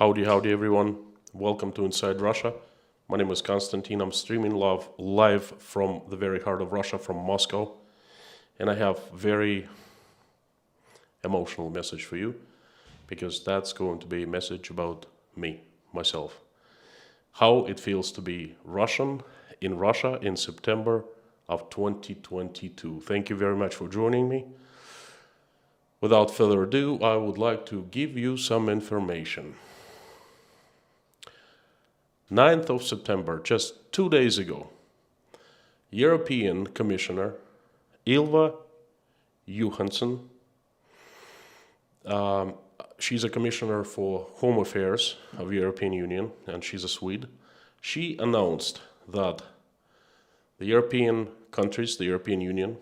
Howdy everyone. Welcome to Inside Russia. My name is Konstantin. I'm streaming live from the very heart of Russia, from Moscow. And I have very emotional message for you, because that's going to be a message about me, myself. How it feels to be Russian in Russia in September of 2022. Thank you very much for joining me. Without further ado, I would like to give you some information. 9th of September, just 2 days ago, European Commissioner Ylva Johansson, she's a commissioner for Home Affairs of European Union, and she's a Swede. She announced that the European countries, the European Union,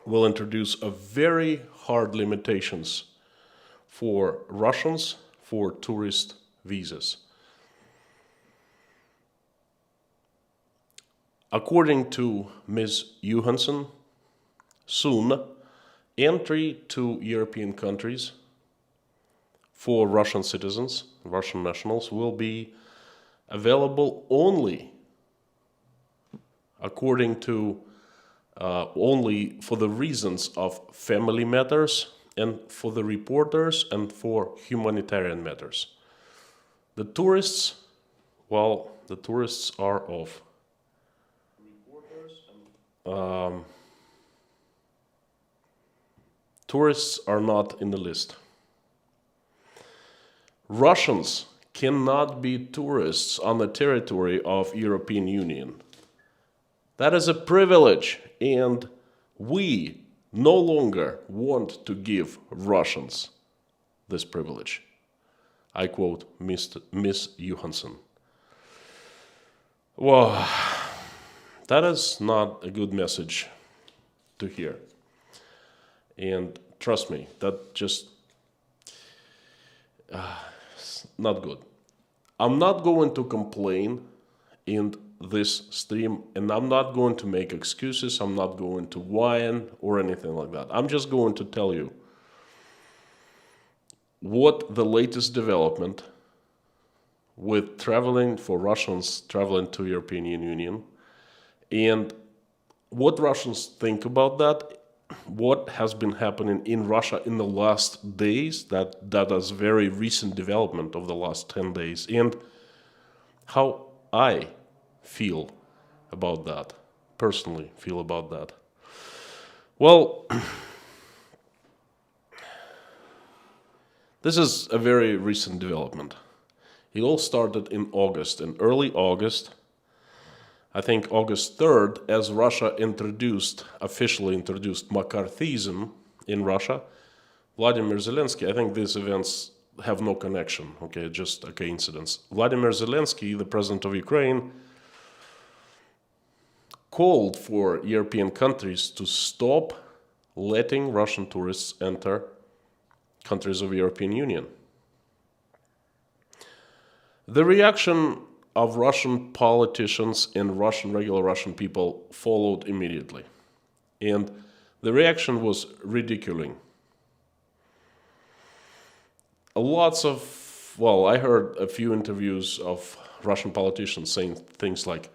will introduce a very hard limitations for Russians for tourist visas. According to Ms. Johansson, soon entry to European countries for Russian citizens, Russian nationals, will be available only according to only for the reasons of family matters and for the reporters and for humanitarian matters. The tourists, well, the tourists are of tourists are not in the list. Russians cannot be tourists on the territory of European Union. That is a privilege, and we no longer want to give Russians this privilege. I quote Ms. Johansson. Well, that is not a good message to hear. And trust me, that just not good. I'm not going to complain in this stream, and I'm not going to make excuses. I'm not going to whine or anything like that. I'm just going to tell you what the latest development with traveling for Russians traveling to European Union, and what Russians think about that, what has been happening in Russia in the last days, that is very recent development of the last 10 days, and how I feel about that, personally feel about that. Well, this is a very recent development. It all started in August, in early August, I think August 3rd, as Russia officially introduced McCarthyism in Russia. Vladimir Zelensky, I think these events have no connection, okay, just a coincidence. Vladimir Zelensky, the president of Ukraine, called for European countries to stop letting Russian tourists enter countries of European Union. The reaction of Russian politicians and regular Russian people followed immediately. And the reaction was ridiculing. I heard a few interviews of Russian politicians saying things like,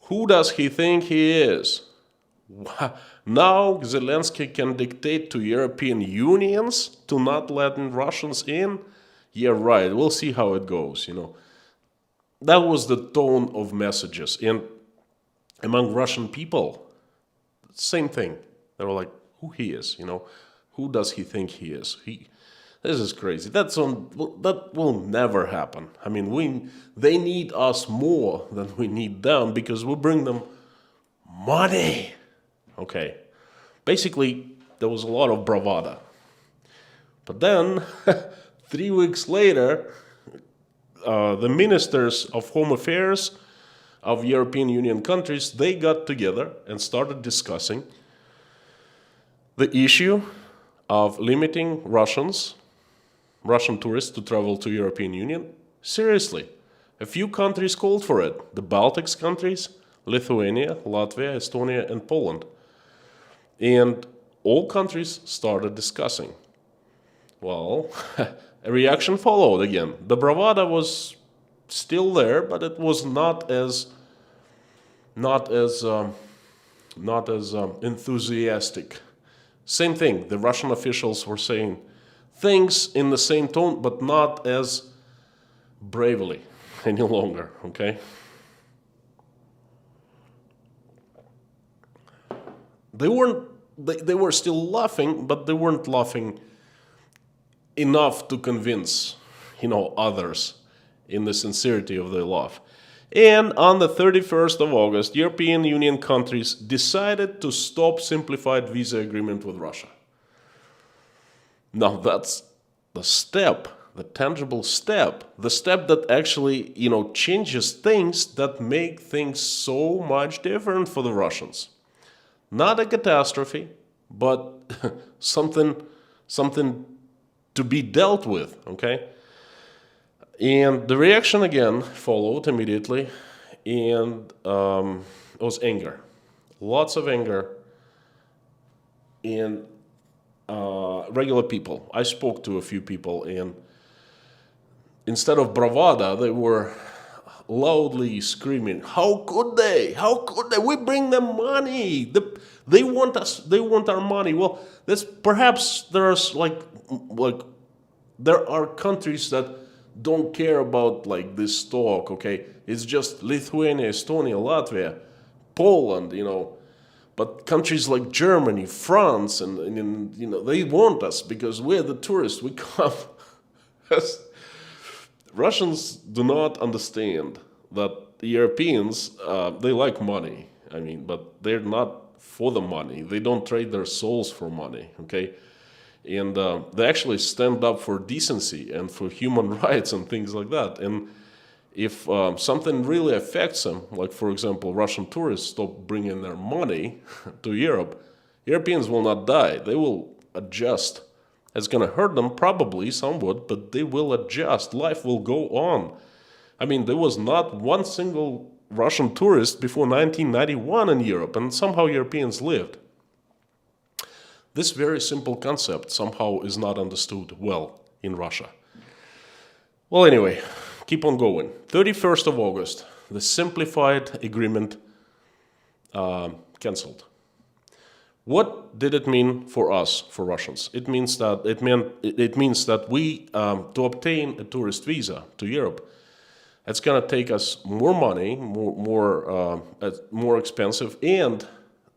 "Who does he think he is? Now Zelensky can dictate to European unions to not letting Russians in? Yeah, right, we'll see how it goes, you know." That was the tone of messages. And among Russian people, same thing. They were like, who he is, you know? Who does he think he is? This is crazy. That will never happen. I mean, they need us more than we need them, because we bring them money. Okay. Basically, there was a lot of bravado. But then, 3 weeks later, the ministers of Home Affairs of European Union countries, they got together and started discussing the issue of limiting Russian tourists to travel to European Union. Seriously, a few countries called for it. The Baltic countries, Lithuania, Latvia, Estonia, and Poland. And all countries started discussing. Well, A reaction followed again. The bravado was still there, but it was not as enthusiastic. Same thing. The Russian officials were saying things in the same tone, but not as bravely any longer. Okay. They weren't. They were still laughing, but they weren't laughing enough to convince, others in the sincerity of their laugh. And on the 31st of August, European Union countries decided to stop simplified visa agreement with Russia. Now that's the step, the tangible step, the step that actually, changes things, that make things so much different for the Russians. Not a catastrophe, but something to be dealt with, okay? And the reaction again followed immediately, and it was anger. Lots of anger in regular people. I spoke to a few people, and instead of bravado, they were loudly screaming, "How could they? How could they? We bring them money. They want us. They want our money." Well, that's perhaps there's like there are countries that don't care about like this talk. Okay, it's just Lithuania, Estonia, Latvia, Poland. But countries like Germany, France, and they want us because we're the tourists. We come. Russians do not understand that the Europeans, they like money. But they're not for the money. They don't trade their souls for money, okay? And they actually stand up for decency and for human rights and things like that. And if something really affects them, like, for example, Russian tourists stop bringing their money to Europe, Europeans will not die. They will adjust. It's going to hurt them probably somewhat, but they will adjust. Life will go on. There was not one single Russian tourist before 1991 in Europe, and somehow Europeans lived. This very simple concept somehow is not understood well in Russia. Well, anyway, keep on going. 31st of August, the simplified agreement cancelled. What did it mean for us, for Russians? It means that we, to obtain a tourist visa to Europe, it's going to take us more money, more expensive, and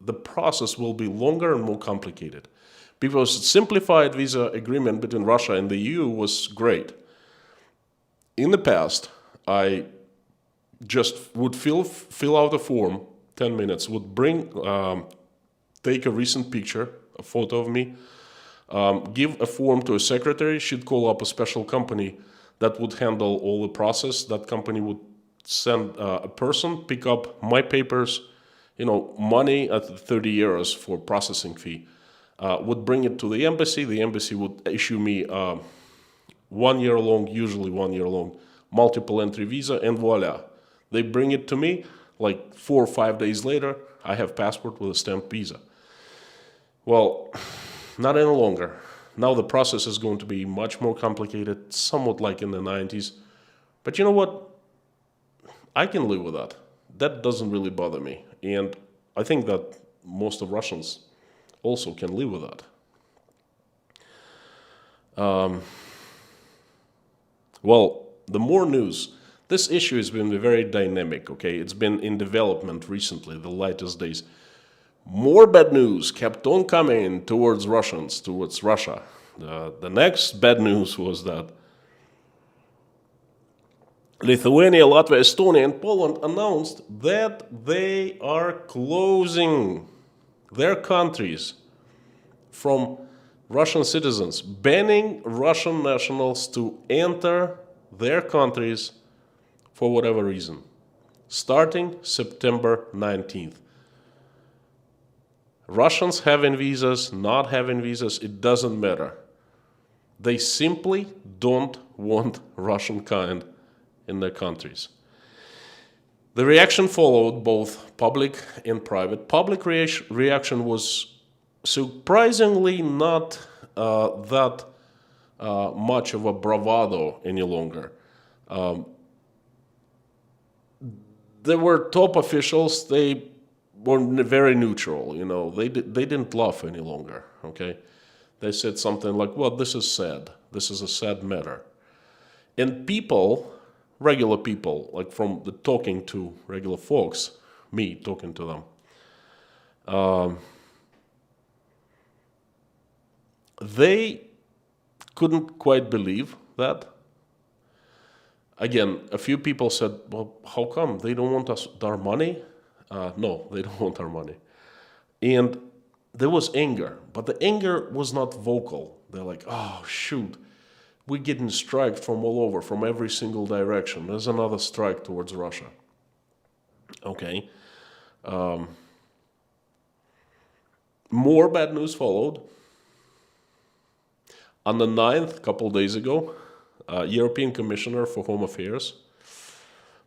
the process will be longer and more complicated. Because simplified visa agreement between Russia and the EU was great. In the past, I just would fill out a form, 10 minutes, would take a recent picture, a photo of me, give a form to a secretary. She'd call up a special company that would handle all the process. That company would send a person, pick up my papers, money at 30 euros for processing fee, would bring it to the embassy. The embassy would issue me 1 year long, usually 1 year long, multiple entry visa, and voila. They bring it to me, like 4 or 5 days later, I have passport with a stamped visa. Well, not any longer. Now the process is going to be much more complicated, somewhat like in the 90s. But you know what? I can live with that. That doesn't really bother me. And I think that most of Russians also can live with that. Well, the more news. This issue has been very dynamic, okay? It's been in development recently, the latest days. More bad news kept on coming towards Russia. The next bad news was that Lithuania, Latvia, Estonia, and Poland announced that they are closing their countries from Russian citizens, banning Russian nationals to enter their countries for whatever reason, starting September 19th. Russians having visas, not having visas, it doesn't matter. They simply don't want Russian kind in their countries. The reaction followed, both public and private. Public reaction was surprisingly not that much of a bravado any longer. There were top officials. They were very neutral. They didn't laugh any longer. Okay, they said something like, "Well, this is sad. This is a sad matter." And people, regular people, like from the talking to regular folks, me talking to them, they couldn't quite believe that. Again, a few people said, "Well, how come? They don't want our money?" No, they don't want our money. And there was anger, but the anger was not vocal. They're like, "Oh, shoot, we're getting striked from all over, from every single direction. There's another strike towards Russia." Okay. More bad news followed. On the 9th, a couple days ago, European Commissioner for Home Affairs,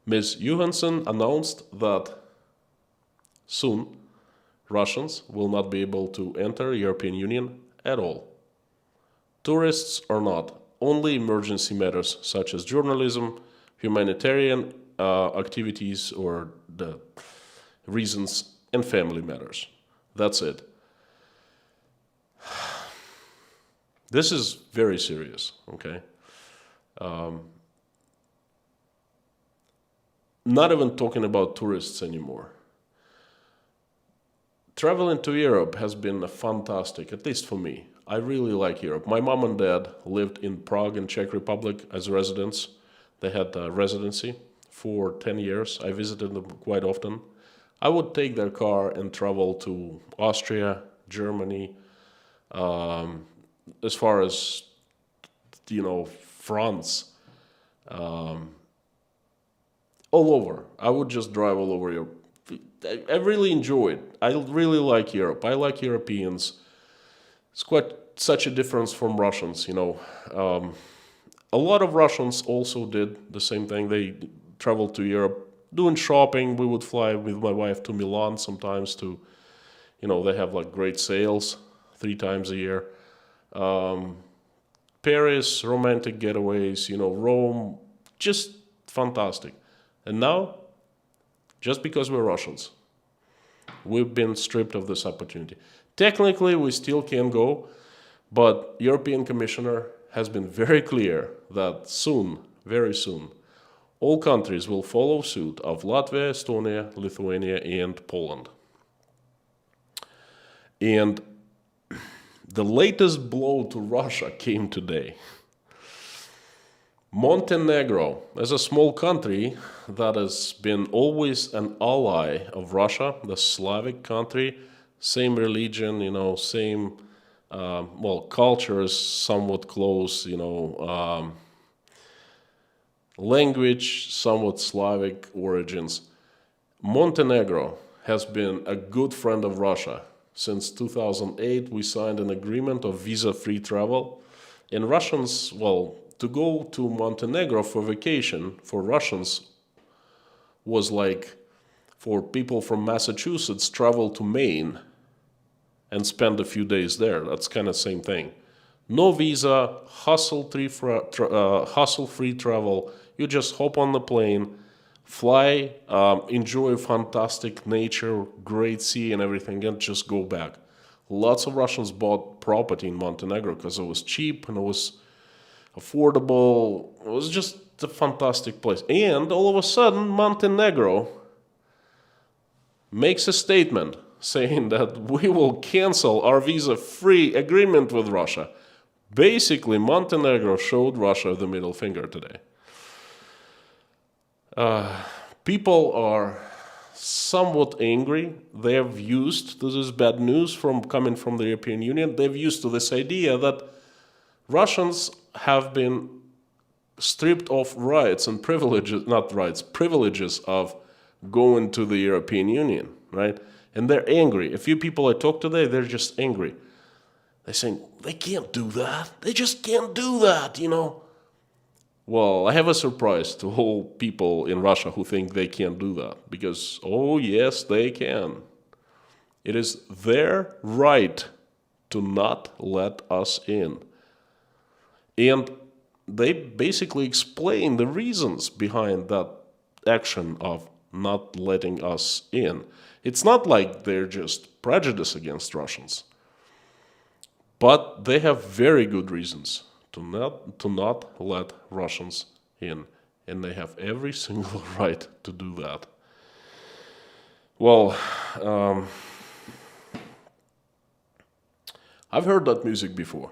Ms. Johansson, announced that soon Russians will not be able to enter European Union at all. Tourists or not, only emergency matters such as journalism, humanitarian activities, or the reasons, and family matters. That's it. This is very serious, okay? Not even talking about tourists anymore. Traveling to Europe has been a fantastic, at least for me. I really like Europe. My mom and dad lived in Prague and Czech Republic as residents. They had a residency for 10 years. I visited them quite often. I would take their car and travel to Austria, Germany, as far as, France, all over. I would just drive all over Europe. I really enjoy it. I really like Europe. I like Europeans. It's quite such a difference from Russians, A lot of Russians also did the same thing. They traveled to Europe doing shopping. We would fly with my wife to Milan sometimes to, they have like great sales 3 times a year. Paris, romantic getaways, Rome, just fantastic. And now, just because we're Russians, we've been stripped of this opportunity. Technically, we still can go, but European Commissioner has been very clear that soon, very soon, all countries will follow suit of Latvia, Estonia, Lithuania, and Poland. And the latest blow to Russia came today. Montenegro, as a small country that has been always an ally of Russia, the Slavic country, same religion, same, culture is somewhat close, language, somewhat Slavic origins. Montenegro has been a good friend of Russia. Since 2008, we signed an agreement of visa-free travel. And Russians, to go to Montenegro for vacation for Russians was like for people from Massachusetts travel to Maine and spend a few days there. That's kind of the same thing. No visa, hassle-free travel. You just hop on the plane, fly, enjoy fantastic nature, great sea and everything, and just go back. Lots of Russians bought property in Montenegro because it was cheap and it was affordable. It was just a fantastic place. And all of a sudden, Montenegro makes a statement saying that we will cancel our visa-free agreement with Russia. Basically, Montenegro showed Russia the middle finger today. People are somewhat angry. They're used to this bad news coming from the European Union. They're used to this idea that Russians have been stripped of rights and privileges, not rights, privileges of going to the European Union, right? And they're angry. A few people I talked to today, they're just angry. They're saying, they can't do that. They just can't do that, Well, I have a surprise to all people in Russia who think they can't do that. Because, oh yes, they can. It is their right to not let us in. And they basically explain the reasons behind that action of not letting us in. It's not like they're just prejudiced against Russians, but they have very good reasons to not let Russians in, and they have every single right to do that. Well, I've heard that music before.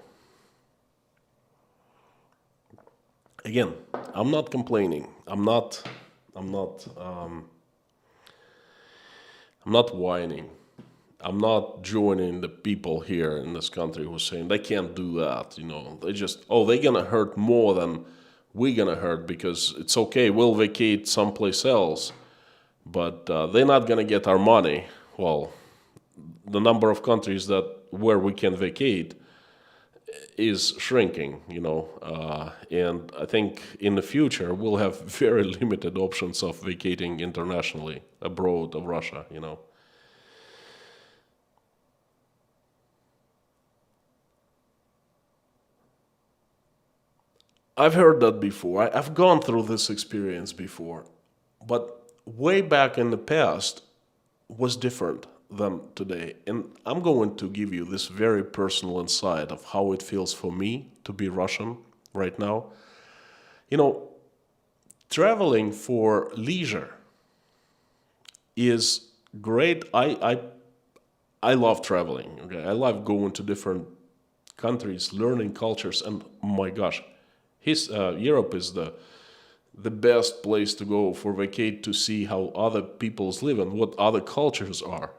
Again, I'm not complaining. I'm not whining. I'm not joining the people here in this country who are saying they can't do that. They're gonna hurt more than we're gonna hurt because it's okay. We'll vacate someplace else, but they're not gonna get our money. Well, the number of countries where we can vacate is shrinking, and I think in the future we'll have very limited options of vacating internationally abroad of Russia. I've heard that before. I've gone through this experience before, but way back in the past was different than today. And I'm going to give you this very personal insight of how it feels for me to be Russian right now. Traveling for leisure is great. I love traveling. Okay, I love going to different countries, learning cultures, and oh my gosh, Europe is the best place to go for vacate to see how other peoples live and what other cultures are.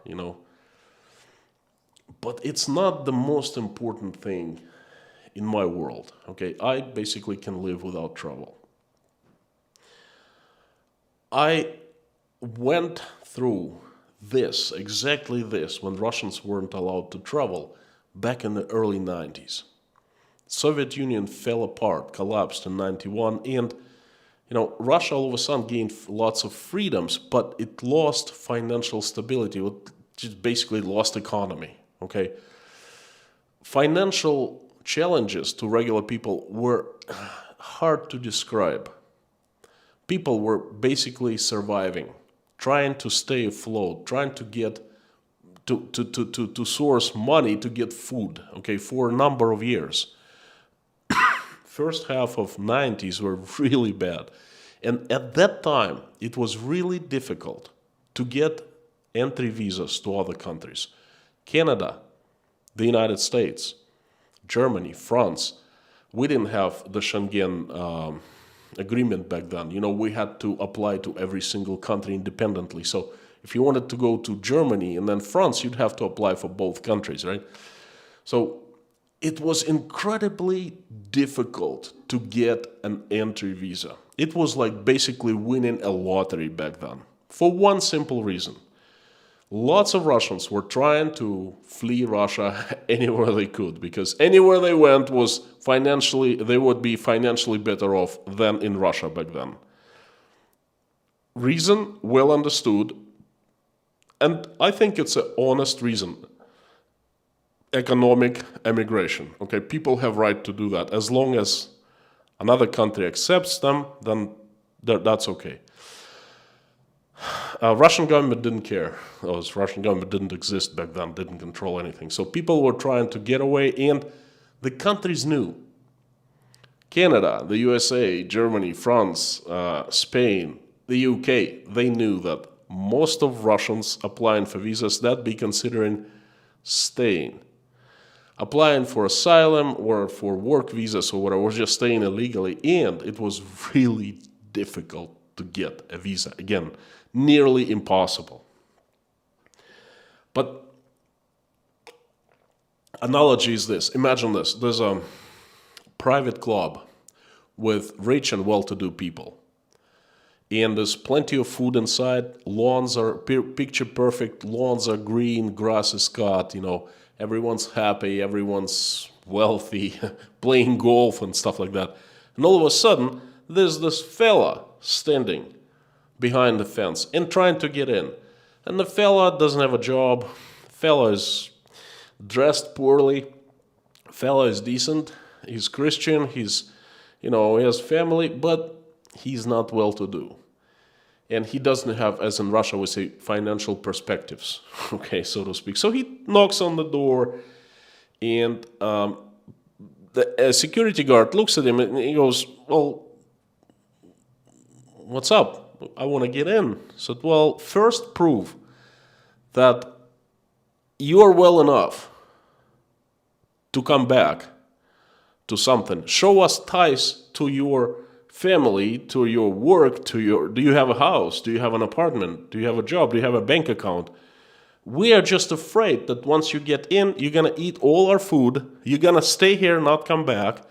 But it's not the most important thing in my world. Okay, I basically can live without trouble. I went through exactly this, when Russians weren't allowed to travel back in the early 90s. Soviet Union fell apart, collapsed in 91, and Russia all of a sudden gained lots of freedoms, but it lost financial stability. It just basically lost economy. Okay, financial challenges to regular people were hard to describe. People were basically surviving, trying to stay afloat, trying to get to source money to get food. Okay, for a number of years. First half of 90s were really bad. And at that time, it was really difficult to get entry visas to other countries. Canada, the United States, Germany, France. We didn't have the Schengen agreement back then. We had to apply to every single country independently. So if you wanted to go to Germany and then France, you'd have to apply for both countries, right? So it was incredibly difficult to get an entry visa. It was like basically winning a lottery back then, for one simple reason. Lots of Russians were trying to flee Russia anywhere they could, because anywhere they went they would be financially better off than in Russia back then. Reason well understood, and I think it's an honest reason. Economic emigration. Okay, people have right to do that. As long as another country accepts them, then that's okay. Russian government didn't care. Russian government didn't exist back then, didn't control anything. So people were trying to get away, and the countries knew. Canada, the USA, Germany, France, Spain, the UK, they knew that most of Russians applying for visas, that'd be considering staying. Applying for asylum or for work visas or whatever, was just staying illegally, and it was really difficult to get a visa. Again, nearly impossible. But analogy is this. Imagine this. There's a private club with rich and well-to-do people. And there's plenty of food inside. Lawns are picture perfect. Lawns are green. Grass is cut. Everyone's happy. Everyone's wealthy, playing golf and stuff like that. And all of a sudden, there's this fella standing behind the fence and trying to get in. And the fella doesn't have a job. Fella is dressed poorly. Fella is decent. he's Christian, he has family, but he's not well-to-do. And he doesn't have, as in Russia we say, financial perspectives, okay, so to speak. So he knocks on the door, and the security guard looks at him and he goes, well, what's up? I want to get in. I said, well, first prove that you're well enough to come back to something. Show us ties to your family, to your work, do you have a house? Do you have an apartment? Do you have a job? Do you have a bank account? We are just afraid that once you get in, you're going to eat all our food. You're going to stay here, not come back.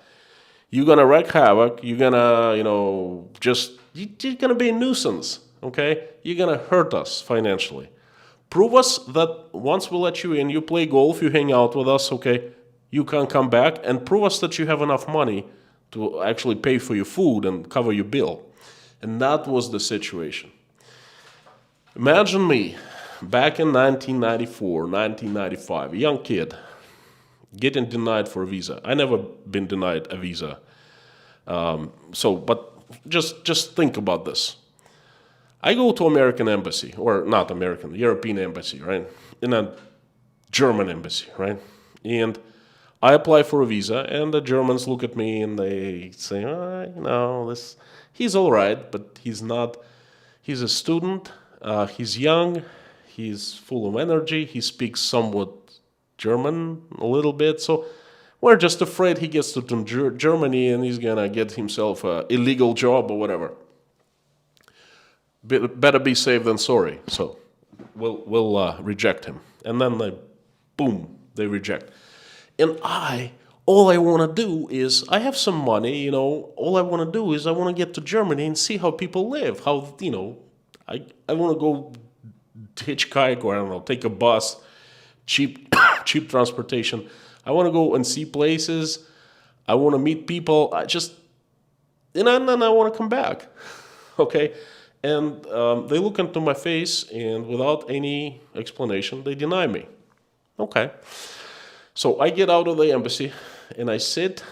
You're going to wreak havoc. You're going to, you're going to be a nuisance, okay? You're going to hurt us financially. Prove us that once we let you in, you play golf, you hang out with us, okay? You can come back, and prove us that you have enough money to actually pay for your food and cover your bill. And that was the situation. Imagine me, back in 1994, 1995, a young kid, getting denied for a visa. I never been denied a visa. But just think about this. I go to American embassy, or not American, European embassy, right? In a German embassy, right? And I apply for a visa, and the Germans look at me and they say, he's all right, but he's not. He's a student, he's young, he's full of energy, he speaks somewhat German a little bit, so we're just afraid he gets to Germany and he's gonna get himself an illegal job or whatever. Better be safe than sorry, so we'll reject him. And then they reject. And all I want to do is, I have some money, all I want to do is I want to get to Germany and see how people live, I want to go hitchhike, or I don't know, take a bus, cheap transportation. I want to go and see places. I want to meet people. And then I want to come back, okay? And they look into my face, and without any explanation, they deny me. Okay. So I get out of the embassy, and I sit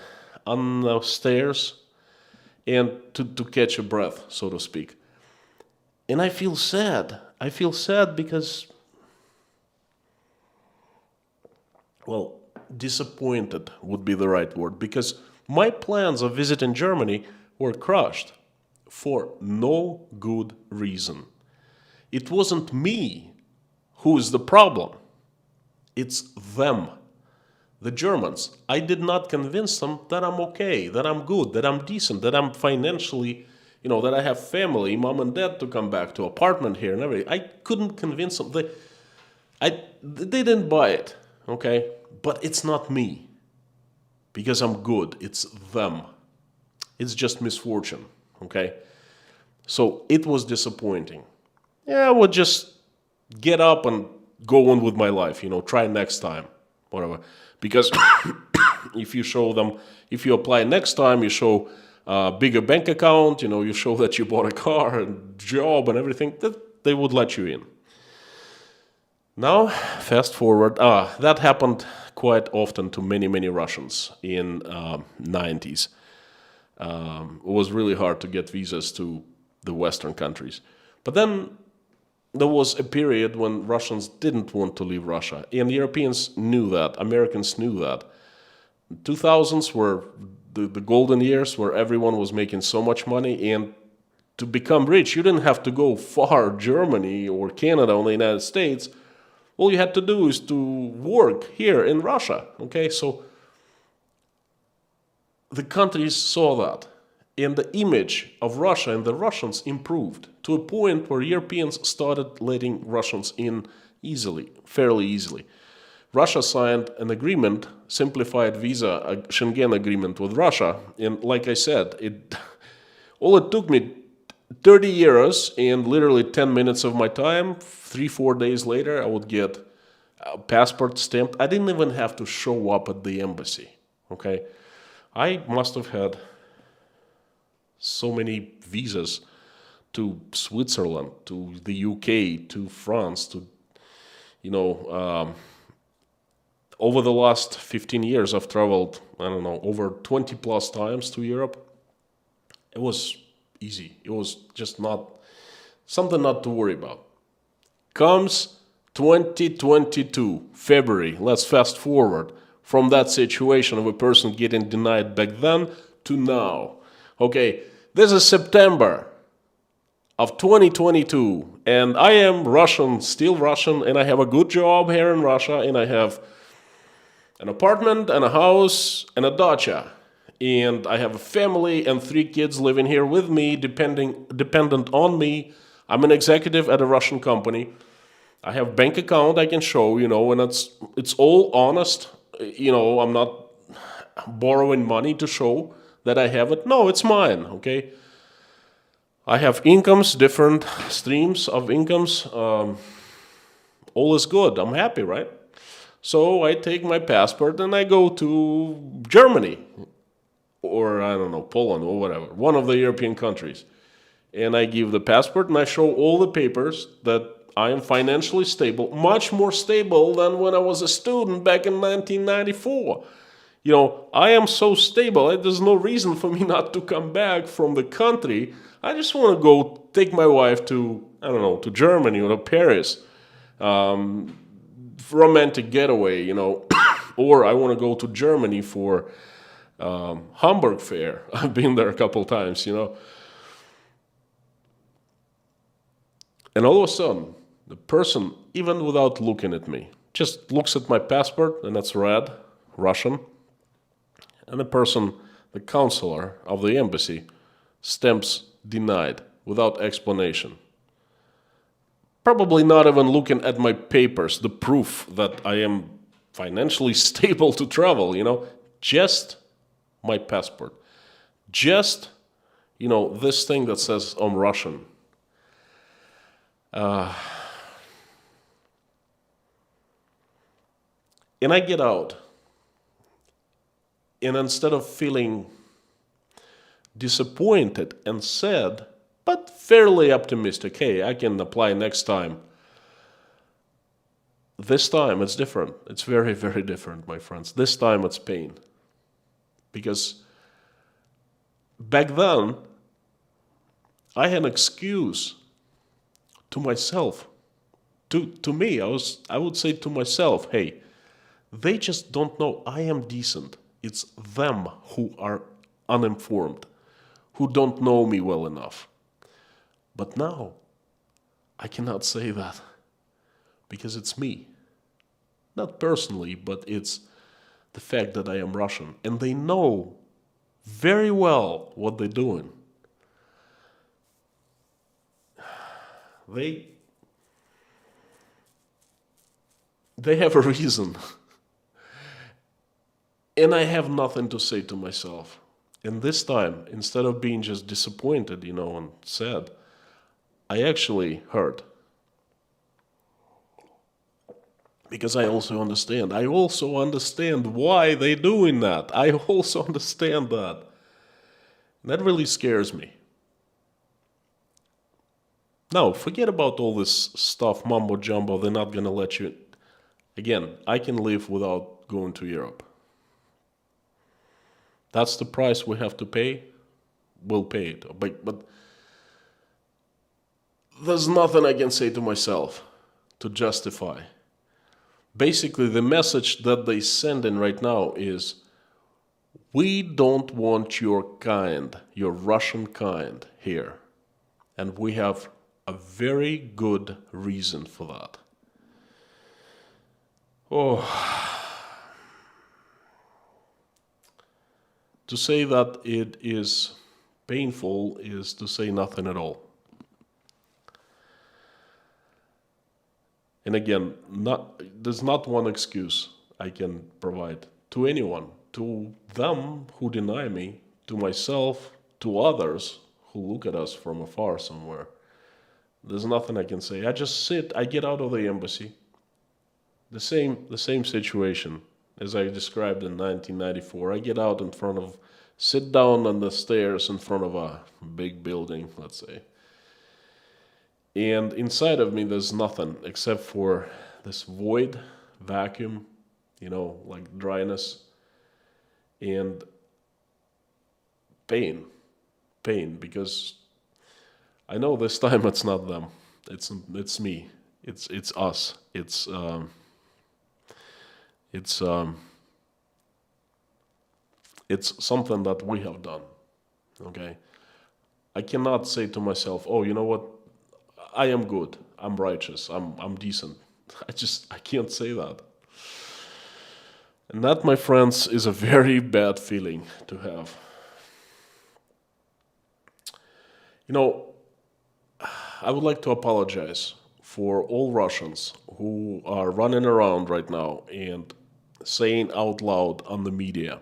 on the stairs and to catch a breath, so to speak. And I feel sad. I feel sad because, disappointed would be the right word, because my plans of visiting Germany were crushed for no good reason. It wasn't me who is the problem. It's them. The Germans. I did not convince them that I'm okay, that I'm good, that I'm decent, that I'm financially, that I have family, mom and dad to come back to, apartment here and everything. I couldn't convince them. They didn't buy it, okay? But it's not me, because I'm good. It's them. It's just misfortune, okay? So it was disappointing. Yeah, I would just get up and go on with my life, try next time, whatever. Because if you apply next time, you show a bigger bank account, you show that you bought a car and job and everything, that they would let you in. Now, fast forward, that happened quite often to many, many Russians in 90s. It was really hard to get visas to the Western countries. But then there was a period when Russians didn't want to leave Russia, and Europeans knew that, Americans knew that. 2000s were the golden years where everyone was making so much money, and to become rich, you didn't have to go far, Germany or Canada or the United States. All you had to do is to work here in Russia, okay? So the countries saw that, and the image of Russia and the Russians improved to a point where Europeans started letting Russians in fairly easily. Russia signed an agreement, simplified visa, a Schengen agreement with Russia, and like I said, it took me 30 years and literally 10 minutes of my time. 3-4 days later, I would get a passport stamped. I didn't even have to show up at the embassy, okay? I must have had so many visas to Switzerland, to the UK, to France, to, Over the last 15 years, I've traveled, I don't know, over 20 plus times to Europe. It was easy. It was just not something not to worry about. Comes 2022, February. Let's fast forward from that situation of a person getting denied back then to now. Okay, this is September of 2022, and I am Russian, still Russian, and I have a good job here in Russia, and I have an apartment and a house and a dacha. And I have a family and 3 kids living here with me, dependent on me. I'm an executive at a Russian company. I have bank account I can show, and it's all honest. I'm not borrowing money to show that I have it. No, it's mine, okay? I have incomes, different streams of incomes. All is good. I'm happy, right? So I take my passport and I go to Germany or, I don't know, Poland or whatever, one of the European countries. And I give the passport and I show all the papers that I am financially stable, much more stable than when I was a student back in 1994. I am so stable, there's no reason for me not to come back from the country. I just want to go take my wife to, I don't know, to Germany or to Paris. Romantic getaway, or I want to go to Germany for Hamburg Fair. I've been there a couple times, And all of a sudden, the person, even without looking at me, just looks at my passport, and that's red, Russian. And the person, the counselor of the embassy, stamps denied without explanation. Probably not even looking at my papers, the proof that I am financially stable to travel, just my passport. Just, this thing that says I'm Russian. And I get out. And instead of feeling disappointed and sad, but fairly optimistic, hey, I can apply next time. This time it's different. It's very, very different, my friends. This time it's pain. Because back then, I had an excuse to myself. To me, I would say to myself, hey, they just don't know I am decent. It's them who are uninformed, who don't know me well enough. But now, I cannot say that because it's me. Not personally, but it's the fact that I am Russian. And they know very well what they're doing. They have a reason. And I have nothing to say to myself. And this time, instead of being just disappointed, and sad, I actually hurt. Because I also understand. I also understand why they're doing that. I also understand that. And that really scares me. Now, forget about all this stuff, mumbo jumbo. They're not going to let you. Again, I can live without going to Europe. That's the price we have to pay. We'll pay it. But there's nothing I can say to myself to justify. Basically, the message that they send in right now is, we don't want your kind, your Russian kind here. And we have a very good reason for that. To say that it is painful is to say nothing at all. And again, there's not one excuse I can provide to anyone, to them who deny me, to myself, to others who look at us from afar somewhere. There's nothing I can say. I just sit, I get out of the embassy. The same situation as I described in 1994. I get out sit down on the stairs in front of a big building, let's say. And inside of me, there's nothing except for this void, vacuum, like dryness and pain. Pain, because I know this time it's not them. It's me. It's us. It's it's something that we have done. Okay, I cannot say to myself, "Oh, you know what? I am good. I'm righteous. I'm decent." I can't say that. And that, my friends, is a very bad feeling to have. You know, I would like to apologize for all Russians who are running around right now and saying out loud on the media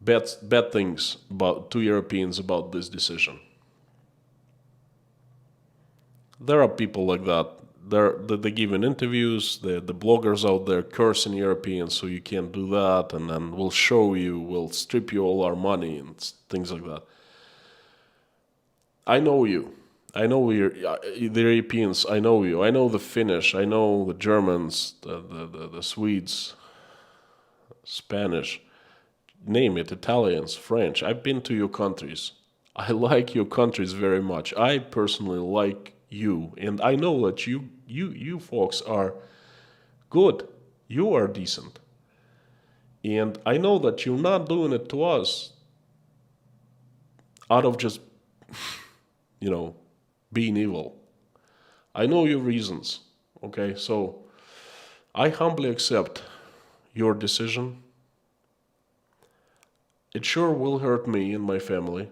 bad things about to Europeans about this decision. There are people like that. They give in interviews. The bloggers out there cursing Europeans, so you can't do that, and then we'll show you, we'll strip you all our money and things like that. I know you. I know the Europeans. I know you. I know the Finnish. I know the Germans, the Swedes, Spanish, name it, Italians, French. I've been to your countries. I like your countries very much. I personally like you, and I know that you folks are good. You are decent, and I know that you're not doing it to us out of just you know being evil. I know your reasons. Okay, so I humbly accept your decision. It sure will hurt me and my family,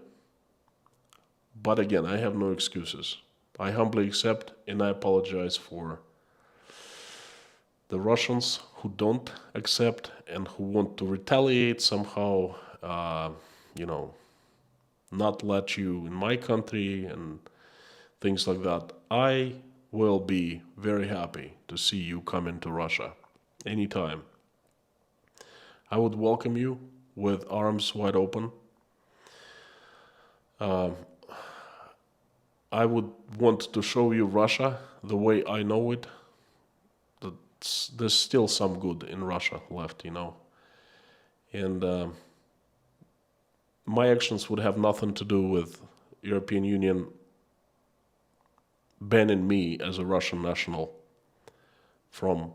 but again, I have no excuses. I humbly accept and I apologize for the Russians who don't accept and who want to retaliate somehow, you know, not let you in my country and things like that. I will be very happy to see you come into Russia anytime. I would welcome you with arms wide open. Uh, I would want to show you Russia the way I know it. There's still some good in Russia left. And my actions would have nothing to do with European Union banning me as a Russian national from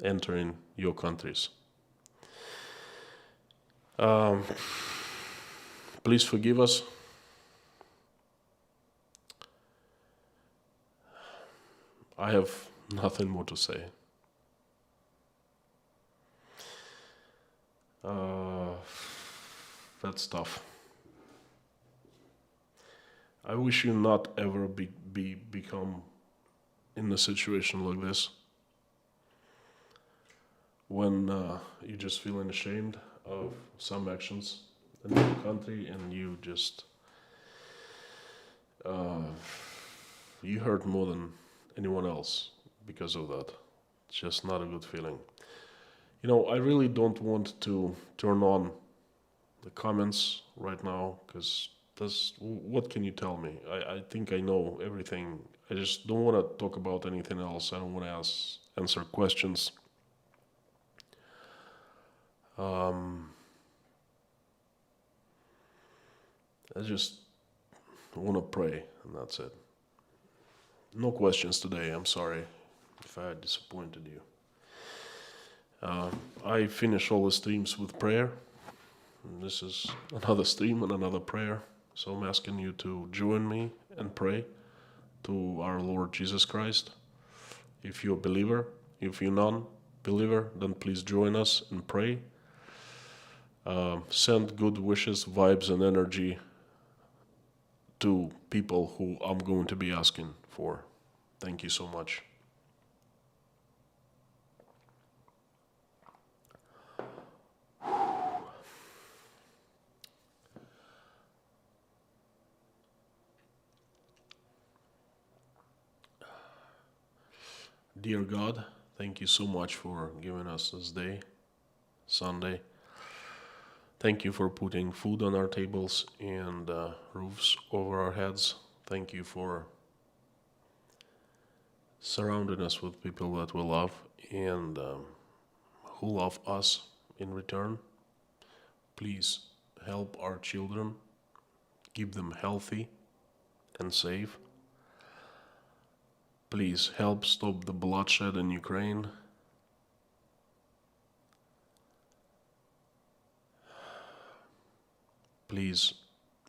entering your countries. Um, please forgive us. I have nothing more to say. That's tough. I wish you not ever become in a situation like this when you just feeling ashamed of some actions in your country and you just you hurt more than anyone else because of that. It's just not a good feeling. I really don't want to turn on the comments right now because what can you tell me? I think I know everything. I just don't want to talk about anything else. I don't want to answer questions. I just want to pray, and that's it. No questions today. I'm sorry if I disappointed you. I finish all the streams with prayer. And this is another stream and another prayer. So I'm asking you to join me and pray to our Lord Jesus Christ. If you're a believer, if you're non-believer, then please join us and pray. Send good wishes, vibes, and energy to people who I'm going to be asking for. Thank you so much. Dear God, thank you so much for giving us this day, Sunday. Thank you for putting food on our tables and roofs over our heads. Thank you for surrounding us with people that we love. And who love us in return. Please help our children, keep them healthy and safe. Please help stop the bloodshed in Ukraine. Please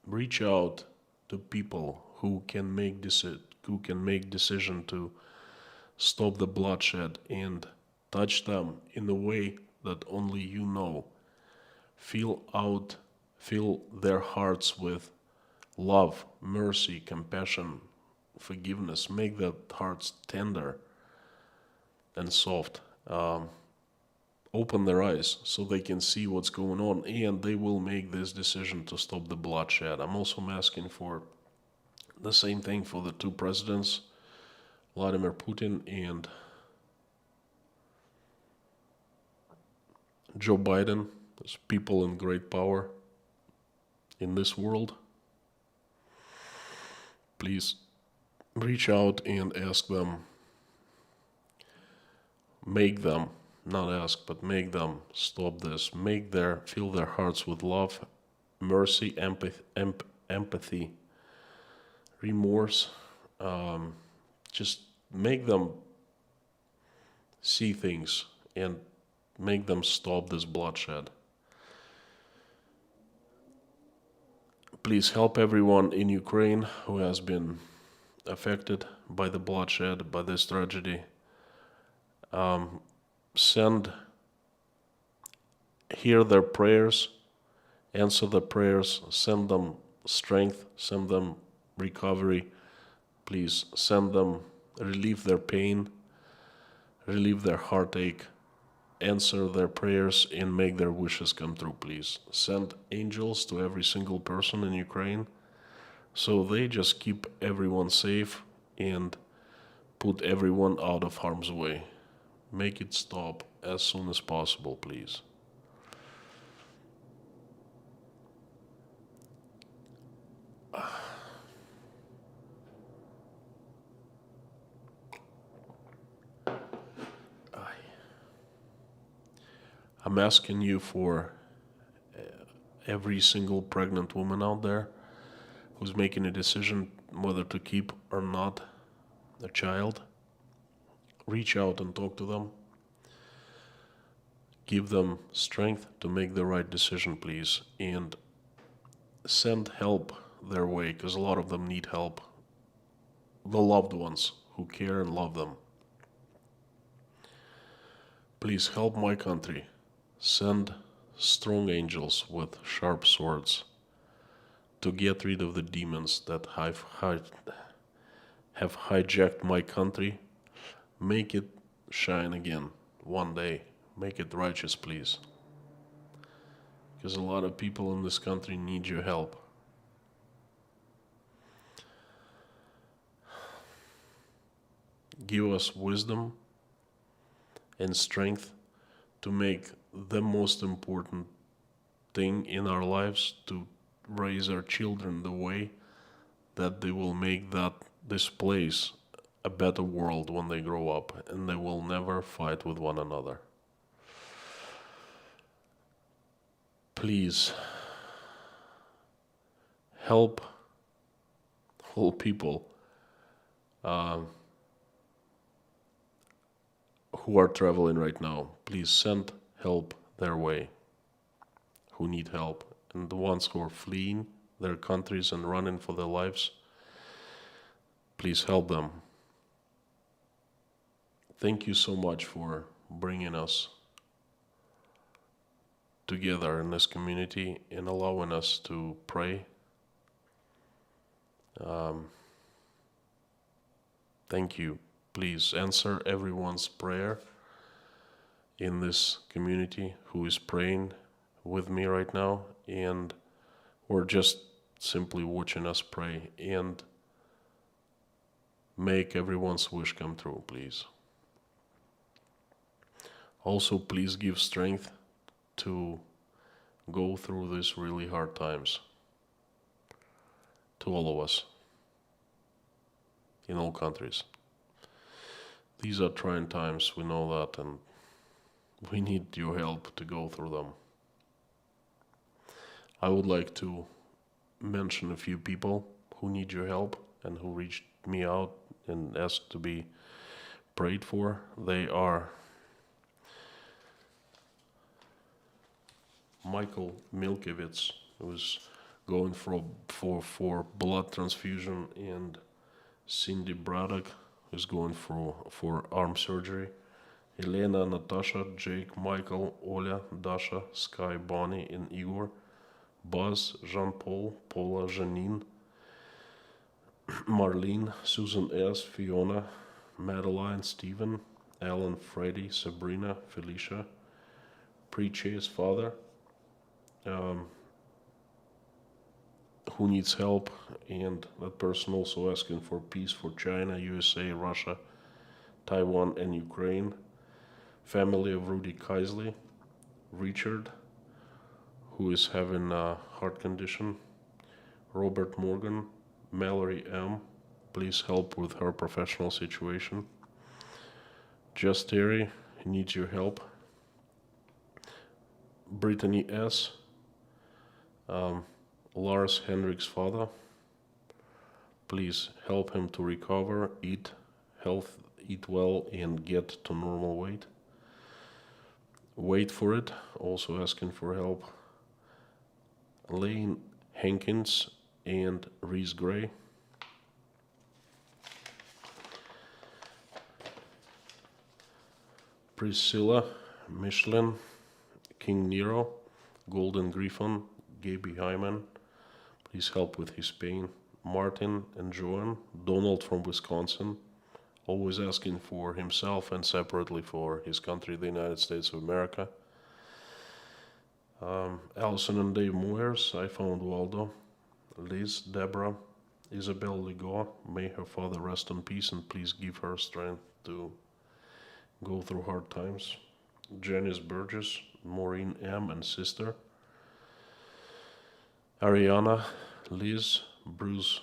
reach out to people who can make decision to stop the bloodshed and touch them in a way that only you know. Fill their hearts with love, mercy, compassion, forgiveness. Make their hearts tender and soft. Open their eyes so they can see what's going on, and they will make this decision to stop the bloodshed. I'm also asking for the same thing for the two presidents, Vladimir Putin and Joe Biden. There's people in great power in this world. Please reach out and ask them, make them, not ask, but make them stop this. Fill their hearts with love, mercy, empathy, remorse. Just make them see things and make them stop this bloodshed. Please help everyone in Ukraine who has been affected by the bloodshed, by this tragedy. Hear their prayers, answer their prayers, send them strength, send them recovery. Please send them, relieve their pain, relieve their heartache, answer their prayers, and make their wishes come true, please. Send angels to every single person in Ukraine so they just keep everyone safe and put everyone out of harm's way. Make it stop as soon as possible, please. I'm asking you for every single pregnant woman out there who's making a decision whether to keep or not a child. Reach out and talk to them. Give them strength to make the right decision, please. And send help their way, because a lot of them need help. The loved ones who care and love them. Please help my country. Send strong angels with sharp swords to get rid of the demons that have hijacked my country. Make it shine again one day. Make it righteous, please. Because a lot of people in this country need your help. Give us wisdom and strength to make the most important thing in our lives, to raise our children the way that they will make this place a better world when they grow up, and they will never fight with one another. Please help all people who are traveling right now. Please send help their way, who need help, and the ones who are fleeing their countries and running for their lives. Please help them. Thank you so much for bringing us together in this community and allowing us to pray. Thank you. Please answer everyone's prayer in this community who is praying with me right now, and or just simply watching us pray, and make everyone's wish come true, please. Also, please give strength to go through these really hard times to all of us in all countries. These are trying times, we know that, and We need your help to go through them. I would like to mention a few people who need your help and who reached me out and asked to be prayed for. They are Michael Milkevitz, who's going for blood transfusion, and Cindy Braddock, who's going for arm surgery. Elena, Natasha, Jake, Michael, Oля, Dasha, Sky, Bonnie, and Igor. Buzz, Jean-Paul, Paula, Janine, Marlene, Susan S., Fiona, Madeline, Stephen, Alan, Freddie, Sabrina, Felicia, Preach's father, who needs help, and that person also asking for peace for China, USA, Russia, Taiwan, and Ukraine. Family of Rudy Kaisley, Richard, who is having a heart condition, Robert Morgan, Mallory M., please help with her professional situation. Just Terry, needs your help. Brittany S., Lars Henrik's father, please help him to recover, eat well, and get to normal weight. Wait for it, also asking for help. Lane Hankins and Reese Gray. Priscilla, Michelin, King Nero, Golden Griffon, Gaby Hyman, please help with his pain. Martin and Joan, Donald from Wisconsin, always asking for himself and separately for his country, the United States of America. Allison and Dave Moyers, I found Waldo. Liz, Deborah, Isabel Legault, may her father rest in peace and please give her strength to go through hard times. Janice Burgess, Maureen M. and sister. Ariana, Liz, Bruce,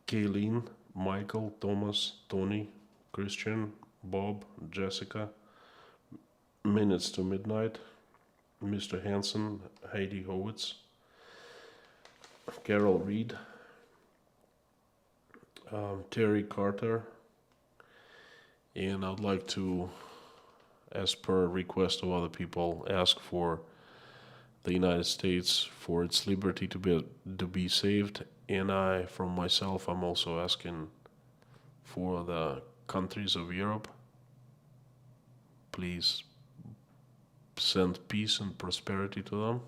Kayleen, Michael, Thomas, Tony, Christian, Bob, Jessica, Minutes to Midnight, Mr. Hansen, Heidi Howitz, Carol Reed, Terry Carter, and I'd like to, as per request of other people, ask for the United States for its liberty to be saved, and from myself, I'm also asking for the countries of Europe. Please send peace and prosperity to them.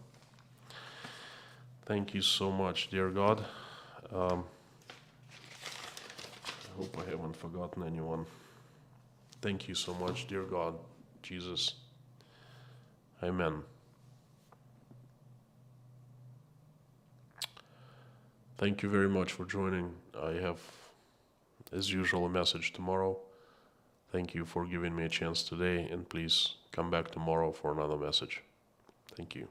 Thank you so much, dear God. I hope I haven't forgotten anyone. Thank you so much, dear God, Jesus. Amen. Thank you very much for joining. I have, as usual, a message tomorrow. Thank you for giving me a chance today, and please come back tomorrow for another message. Thank you.